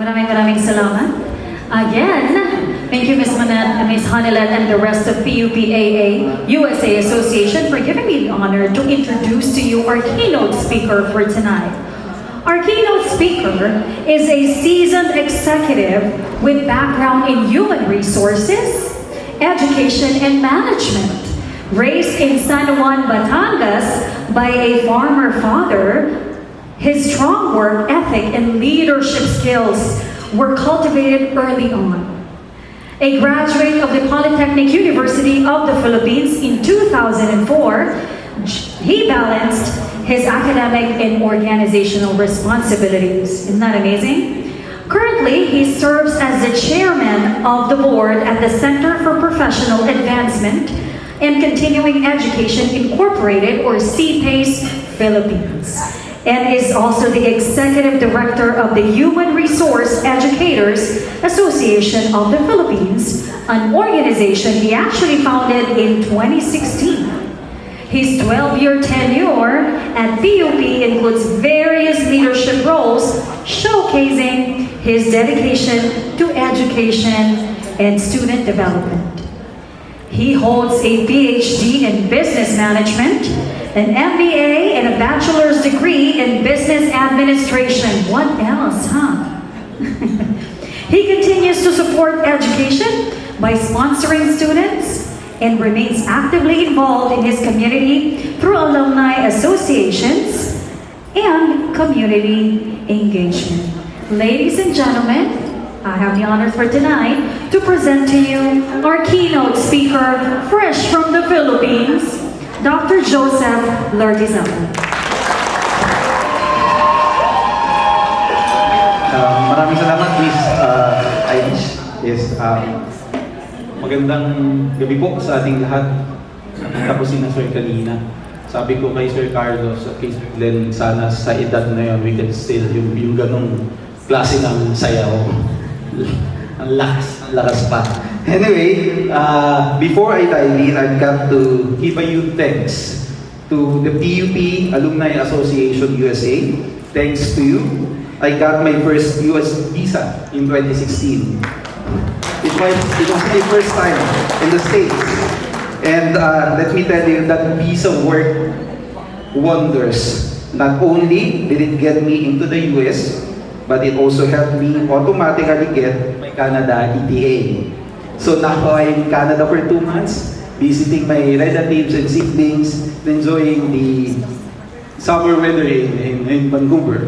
Maraming salamat. Again, thank you Ms. Manat, Ms. Hanilet, and the rest of PUPAA USA Association for giving me the honor to introduce to you our keynote speaker for tonight. Our keynote speaker is a seasoned executive with background in human resources, education, and management. Raised in San Juan, Batangas by a farmer father, his strong work ethic and leadership skills were cultivated early on. A graduate of the Polytechnic University of the Philippines in 2004, he balanced his academic and organizational responsibilities. Isn't that amazing? Currently, he serves as the chairman of the board at the Center for Professional Advancement and Continuing Education Incorporated, or CPACE Philippines, and is also the executive director of the Human Resource Educators Association of the Philippines, an organization he actually founded in 2016. His 12-year tenure at PUP includes various leadership roles showcasing his dedication to education and student development. He holds a PhD in Business Management, an MBA, and a bachelor's degree in Business Administration. What else, huh? He continues to support education by sponsoring students and remains actively involved in his community through alumni associations and community engagement. Ladies and gentlemen, I have the honor for tonight to present to you our keynote speaker, fresh from the Philippines, Dr. Joseph Lardizal. Maraming salamat, Miss Irish. Yes, magandang gabi po sa ating lahat. Nakita ko si Sir kanina. Sabi ko kay Sir Carlos at kay Sir Glenn, sana sa edad na yun, we can still yung ganong klase ng sayaw. Ang lakas pa. Anyway, before I dive in, I've got to give a huge thanks to the PUP Alumni Association USA. Thanks to you, I got my first US visa in 2016. It was my first time in the States. And let me tell you, that visa worked wonders. Not only did it get me into the US, but it also helped me automatically get my Canada ETA. So now I'm in Canada for 2 months, visiting my relatives and siblings, enjoying the summer weather in Vancouver.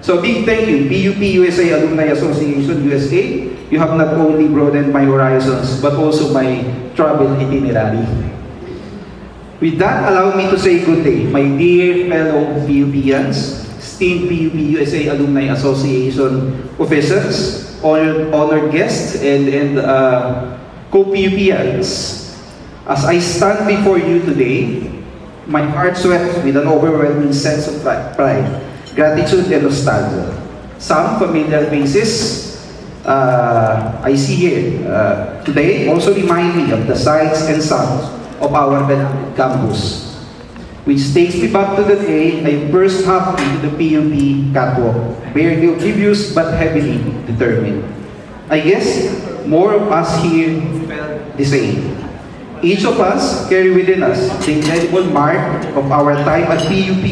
So big thank you, PUP USA Alumni Association USA. You have not only broadened my horizons, but also my travel itinerary. With that, allow me to say good day, my dear fellow PUPians, esteemed PUP USA Alumni Association officers, honored guests, and co-PUPians. As I stand before you today, my heart sweats with an overwhelming sense of pride, gratitude, and nostalgia. Some familiar faces I see here today also remind me of the sights and sounds of our beloved campus, which takes me back to the day I first hopped into the PUP catwalk, barely oblivious but heavily determined. I guess more of us here felt the same. Each of us carry within us the indelible mark of our time at PUP,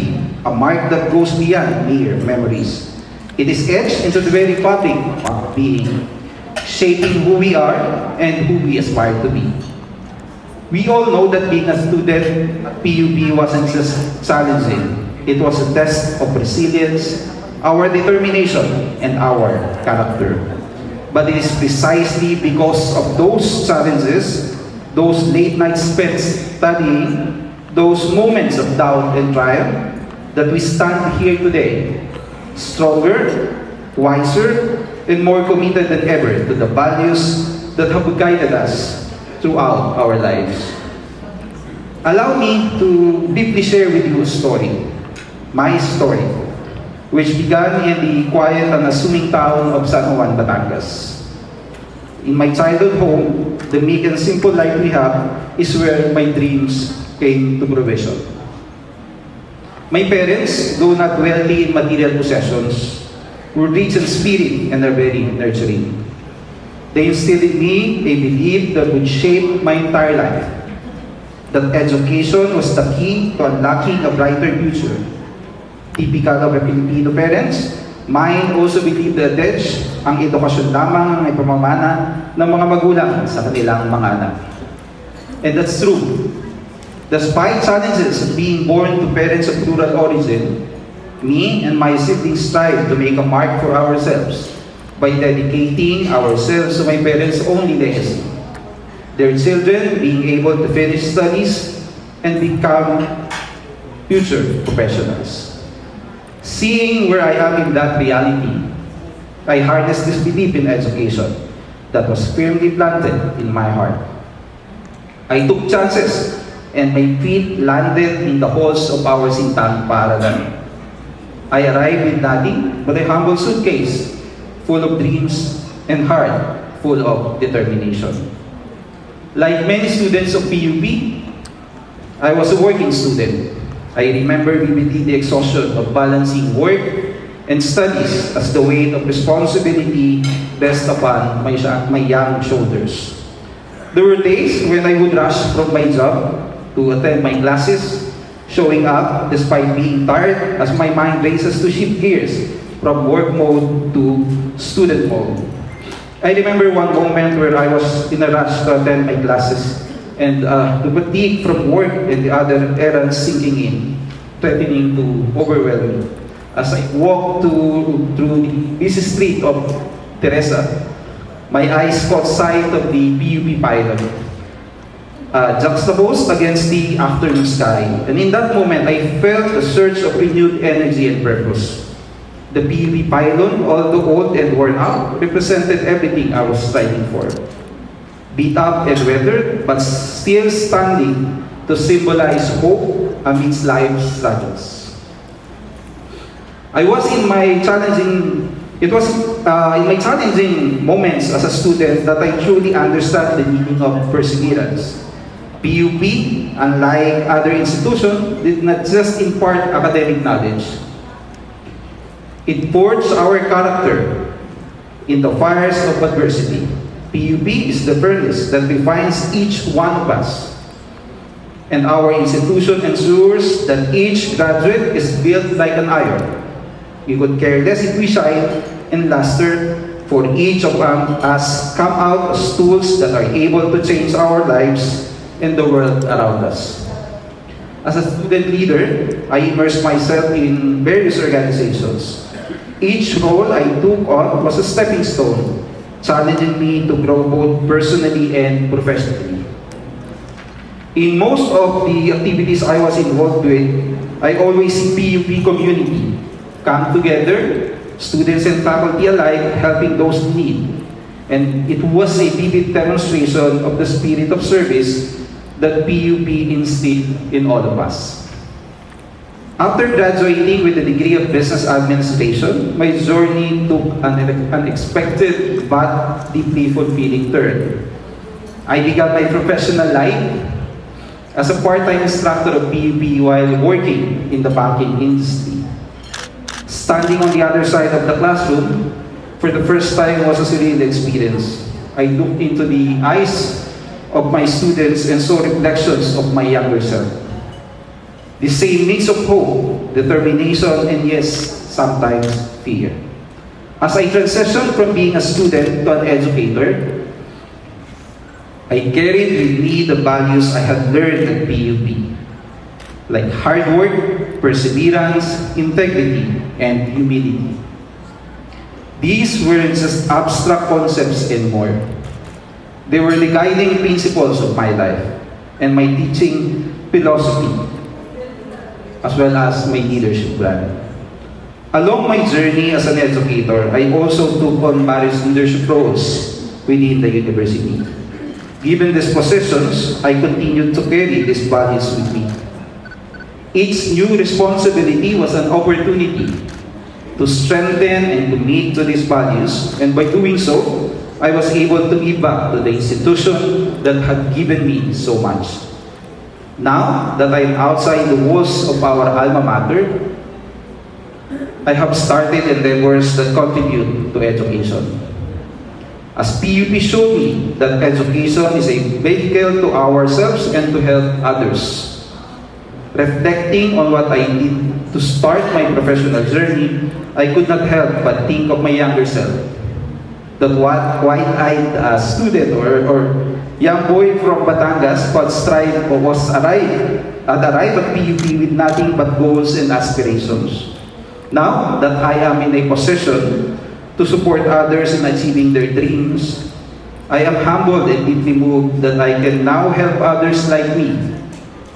a mark that goes beyond mere memories. It is etched into the very fabric of our being, shaping who we are and who we aspire to be. We all know that being a student at PUP wasn't just challenging. It was a test of resilience, our determination, and our character. But it is precisely because of those challenges, those late nights spent studying, those moments of doubt and triumph, that we stand here today, stronger, wiser, and more committed than ever to the values that have guided us throughout our lives. Allow me to deeply share with you a story, my story, which began in the quiet and assuming town of San Juan, Batangas. In my childhood home, the meek and simple life we have is where my dreams came to fruition. My parents, though not wealthy in material possessions, were rich in spirit and are very nurturing. They instilled in me a belief that would shape my entire life, that education was the key to unlocking a brighter future. Typical of a Filipino parents, mine also believed that ang edukasyon lamang ang ipamamana ng mga magulang sa kanilang mga anak. And that's true. Despite challenges of being born to parents of rural origin, me and my siblings strive to make a mark for ourselves by dedicating ourselves to my parents' only legacy. Their children being able to finish studies and become future professionals. Seeing where I am in that reality, I harnessed this belief in education that was firmly planted in my heart. I took chances and my feet landed in the halls of our Sintang Paaralan. I arrived with nothing but a humble suitcase full of dreams and heart full of determination. Like many students of PUP, I was a working student. I remember vividly the exhaustion of balancing work and studies as the weight of responsibility rests upon my young shoulders. There were days when I would rush from my job to attend my classes, showing up despite being tired as my mind races to shift gears from work mode to student mode. I remember one moment where I was in a rush to attend my classes and the fatigue from work and the other errands sinking in, threatening to overwhelm me. As I walked through the busy street of Teresa, my eyes caught sight of the PUP pylon, juxtaposed against the afternoon sky. And in that moment, I felt a surge of renewed energy and purpose. The PUP pylon, although old and worn out, represented everything I was striving for. Beat up and weathered, but still standing to symbolize hope amidst life's struggles. It was in my challenging moments as a student that I truly understand the meaning of perseverance. PUP, unlike other institutions, did not just impart academic knowledge. It forged our character in the fires of adversity. PUP is the furnace that refines each one of us. And our institution ensures that each graduate is built like an iron. We would care less if we shine and luster, for each of us come out as tools that are able to change our lives and the world around us. As a student leader, I immersed myself in various organizations. Each role I took on was a stepping stone, challenging me to grow both personally and professionally. In most of the activities I was involved with, I always see PUP community come together, students and faculty alike, helping those in need. And it was a vivid demonstration of the spirit of service that PUP instilled in all of us. After graduating with a degree of business administration, my journey took an unexpected but deeply fulfilling turn. I began my professional life as a part-time instructor of PUP while working in the banking industry. Standing on the other side of the classroom for the first time was a surreal experience. I looked into the eyes of my students and saw reflections of my younger self. The same mix of hope, determination, and yes, sometimes fear. As I transitioned from being a student to an educator, I carried with me the values I had learned at PUP, like hard work, perseverance, integrity, and humility. These weren't just abstract concepts anymore. They were the guiding principles of my life and my teaching philosophy, as well as my leadership brand. Along my journey as an educator, I also took on various leadership roles within the university. Given these positions, I continued to carry these values with me. Each new responsibility was an opportunity to strengthen and commit to these values, and by doing so, I was able to give back to the institution that had given me so much. Now that I am outside the walls of our alma mater, I have started endeavors that contribute to education. As PUP showed me that education is a vehicle to ourselves and to help others. Reflecting on what I did to start my professional journey, I could not help but think of my younger self. That white-eyed student or young boy from Batangas was arrived at PUP with nothing but goals and aspirations. Now that I am in a position to support others in achieving their dreams, I am humbled and deeply moved that I can now help others like me,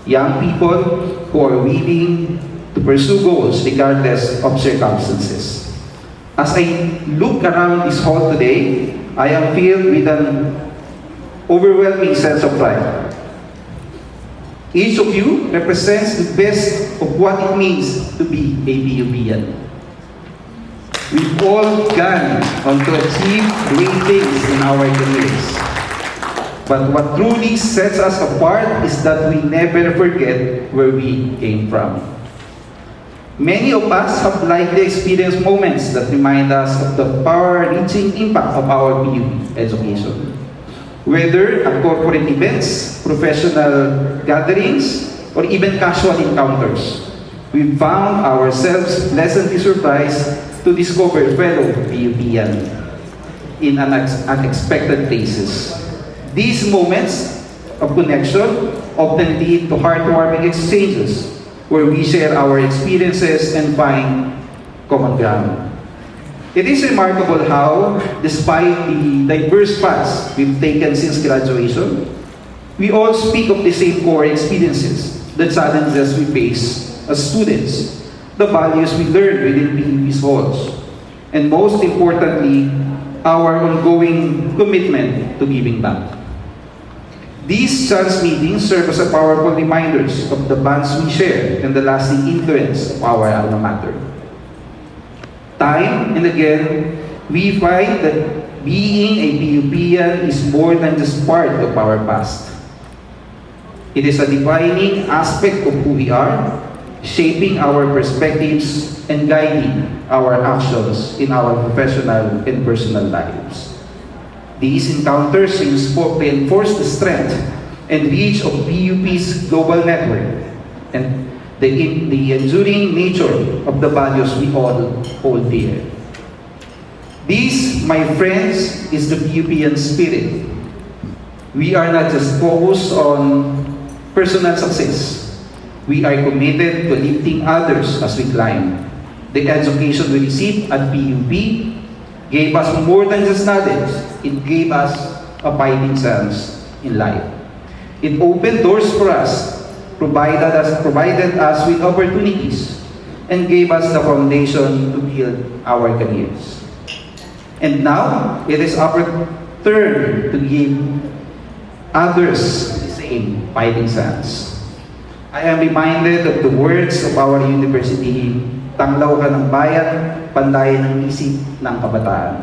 young people who are willing to pursue goals regardless of circumstances. As I look around this hall today, I am filled with an overwhelming sense of pride. Each of you represents the best of what it means to be a PUPian. We've all gone on to achieve great things in our careers. But what truly sets us apart is that we never forget where we came from. Many of us have likely experienced moments that remind us of the far-reaching impact of our PUP education. Whether at corporate events, professional gatherings, or even casual encounters, we found ourselves pleasantly surprised to discover fellow PUPian in unexpected places. These moments of connection often lead to heartwarming exchanges where we share our experiences and find common ground. It is remarkable how, despite the diverse paths we've taken since graduation, we all speak of the same core experiences, the challenges we face as students, the values we learn within PUP's halls, and most importantly, our ongoing commitment to giving back. These chance meetings serve as a powerful reminders of the bonds we share and the lasting influence of our alma mater. Time and again, we find that being a PUPian is more than just part of our past. It is a defining aspect of who we are, shaping our perspectives and guiding our actions in our professional and personal lives. These encounters reinforce the strength and reach of PUP's global network and the enduring nature of the values we all hold dear. This, my friends, is the PUPian spirit. We are not just focused on personal success. We are committed to lifting others as we climb. The education we received at PUP gave us more than just knowledge. It gave us a fighting chance in life. It opened doors for us, provided us with opportunities, and gave us the foundation to build our careers. And now, it is our turn to give others the same fighting chance. I am reminded of the words of our university, "Tanglaw ka ng bayan, pandayan ng isip ng kabataan."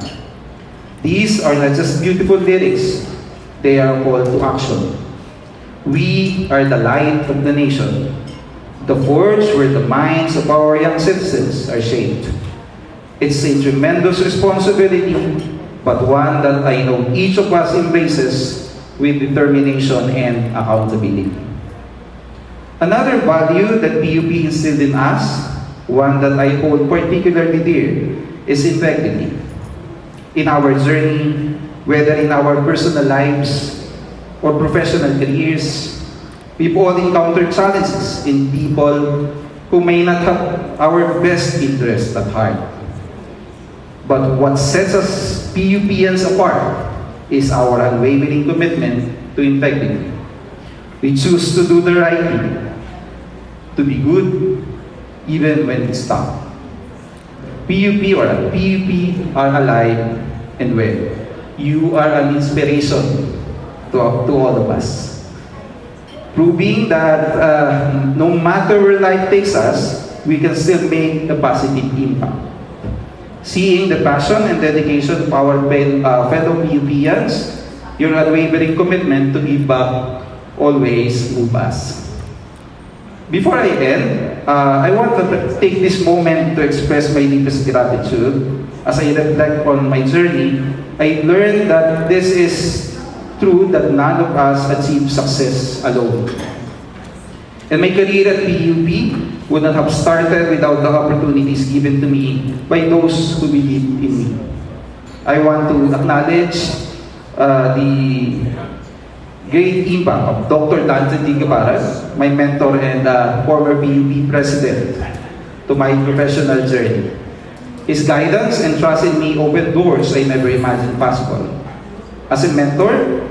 These are not just beautiful lyrics, they are a call to action. We are the light of the nation, the forge where the minds of our young citizens are shaped. It's a tremendous responsibility, but one that I know each of us embraces with determination and accountability. Another value that PUP instilled in us, one that I hold particularly dear, is integrity. In our journey, whether in our personal lives or professional careers, we've all encountered challenges in people who may not have our best interest at heart. But what sets us PUPians apart is our unwavering commitment to integrity. We choose to do the right thing, to be good, even when it's tough. PUP are alive and well. You are an inspiration to all of us. Proving that no matter where life takes us, we can still make a positive impact. Seeing the passion and dedication of our fellow PUPians, your unwavering commitment to give back always move us. Before I end, I want to take this moment to express my deepest gratitude. As I reflect on my journey, I learned that this is true that none of us achieve success alone. And my career at PUP would not have started without the opportunities given to me by those who believe in me. I want to acknowledge the great impact of Dr. Dante D. Guevara, my mentor and former PUP president, to my professional journey. His guidance and trust in me opened doors I never imagined possible. As a mentor,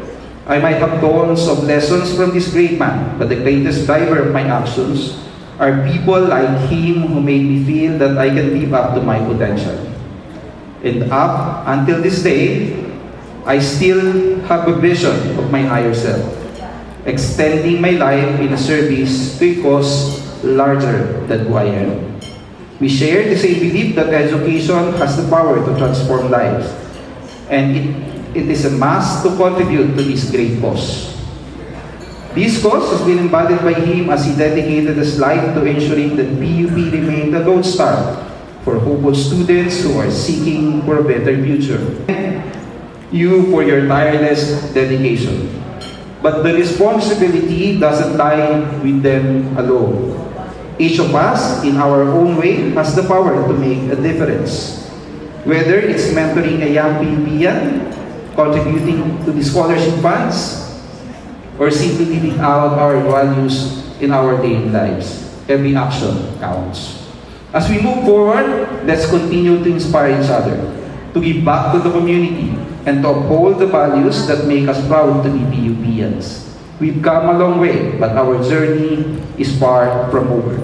I might have tons of lessons from this great man, but the greatest driver of my actions are people like him who made me feel that I can live up to my potential. And up until this day, I still have a vision of my higher self, extending my life in a service to a cause larger than who I am. We share the same belief that education has the power to transform lives, and it is a must to contribute to this great cause. This cause has been embodied by him as he dedicated his life to ensuring that PUP remained the Lone Star for hopeful students who are seeking for a better future. You for your tireless dedication. But the responsibility doesn't lie with them alone. Each of us, in our own way, has the power to make a difference. Whether it's mentoring a young PUPian, contributing to the scholarship funds, or simply living out our values in our daily lives. Every action counts. As we move forward, let's continue to inspire each other, to give back to the community, and to uphold the values that make us proud to be PUPians. We've come a long way, but our journey is far from over.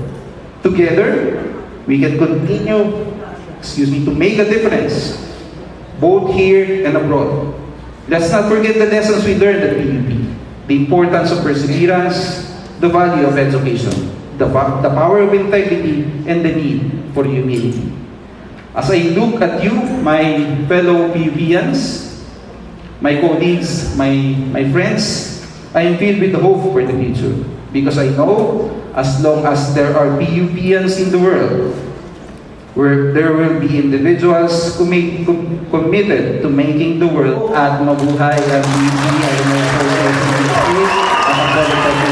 Together, we can continue, to make a difference, both here and abroad. Let's not forget the lessons we learned at PUP, the importance of perseverance, the value of education, the power of integrity, and the need for humility. As I look at you, my fellow PUPians, my colleagues, my friends, I am filled with hope for the future, because I know as long as there are PUPians in the world, where there will be individuals committed to making the world at mabuhay ang PUP. I know